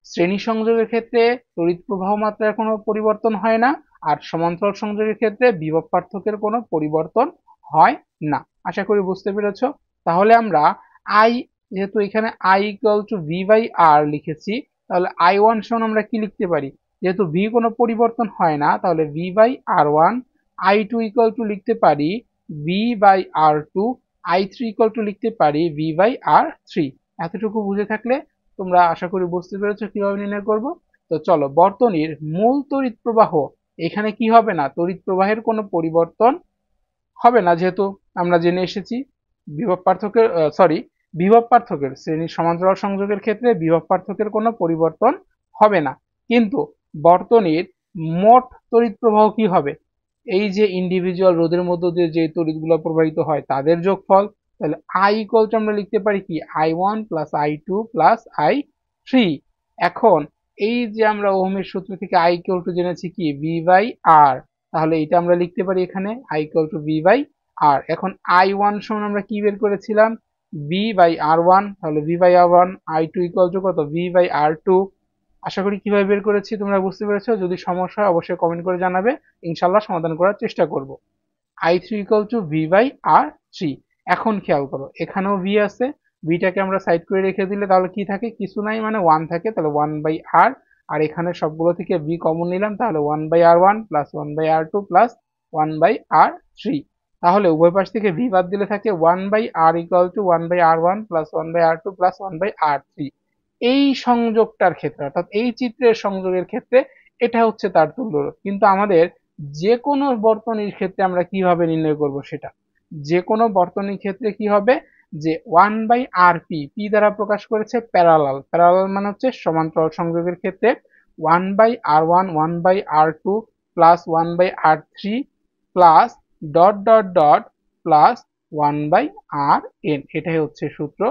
শ্রেণী সংযোগের ক্ষেত্রে তড়িৎ প্রবাহ মাত্রার কোনো পরিবর্তন হয় না, আর সমান্তরাল সংযোগের ক্ষেত্রে বিভব পার্থক্যের কোনো পরিবর্তন হয় না। আশা করি বুঝতে পেরেছো। তাহলে আমরা আই, যেহেতু এখানে I equal to V by R লিখেছি, তাহলে আই ওয়ান সমান আমরা কি লিখতে পারি? যেহেতু ভি কোনো পরিবর্তন হয় না, তাহলে V by R one. I two equal to লিখতে পারি V by R two. I three equal to লিখতে পারি ভি বাই আর থ্রি। এতটুকু বুঝে থাকলে তোমরা আশা করি বুঝতে পেরেছো কিভাবে নির্ণয় করব। তো চলো, বর্তনীর মূল তড়িৎ প্রবাহ, এখানে কি হবে না, তড়িৎ প্রবাহের কোনো পরিবর্তন হবে না, যেহেতু আমরা জেনে এসেছি বিভব পার্থক্যের বিভব পার্থক্যের শ্রেণীর সমান্তরাল সংযোগের ক্ষেত্রে বিভব পার্থক্যের কোনো পরিবর্তন হবে না। কিন্তু বর্তনীর মোট তড়িৎ প্রবাহ কি হবে? এই যে ইন্ডিভিজুয়াল রোধের মধ্য দিয়ে যে তড়িৎগুলো প্রবাহিত হয় তাদের যোগফল। তাহলে আই ইকুয়াল টু আমরা লিখতে পারি কি I one plus I two plus I three. এখন এই যে আমরা ওহমের সূত্র থেকে আই ইকুয়াল টু জেনেছি কি ভি বাই আর, তাহলে এটা আমরা লিখতে পারি এখানে I equal to V by R. এখন আই ওয়ান সমান আমরা কি বের করেছিলাম? V by R one. তাহলে V by R one. I two equal to কত? V by R two. আশা করি কিভাবে বের করেছি তোমরা বুঝতে পেরেছো। যদি সমস্যা হয় অবশ্যই কমেন্ট করে জানাবে, ইনশাল্লাহ সমাধান করার চেষ্টা করব। I three equal to V by R three. এখন খেয়াল করো, এখানেও ভি আছে, ভিটাকে আমরা সাইড করে রেখে দিলে তাহলে কি থাকে? কিছু নাই, মানে ওয়ান থাকে, তাহলে ওয়ান বাই আর। আর এখানে সবগুলো থেকে ভি কমন নিলাম, তাহলে one by R one plus one by R two plus one by R three. তাহলে উভয় পাশ থেকে ভি বাদ দিলে থাকে one by R equal to one by R one plus one by R two plus one by R three. এই সংযোগটার ক্ষেত্রে, অর্থাৎ এই চিত্রের সংযোগের ক্ষেত্রে এটা হচ্ছে তার তুল্য রোধ। কিন্তু আমাদের যে কোনো বর্তনীর ক্ষেত্রে আমরা কিভাবে নির্ণয় করব সেটা, যে কোনো বর্তনীর ক্ষেত্রে কি হবে, যে one by R P, P দ্বারা প্রকাশ করেছে প্যারালাল। প্যারালাল মানে হচ্ছে সমান্তরাল সংযোগের ক্ষেত্রে one by R one, one by R two plus one by R three plus dot dot dot plus one by R N, এটাই হচ্ছে সূত্র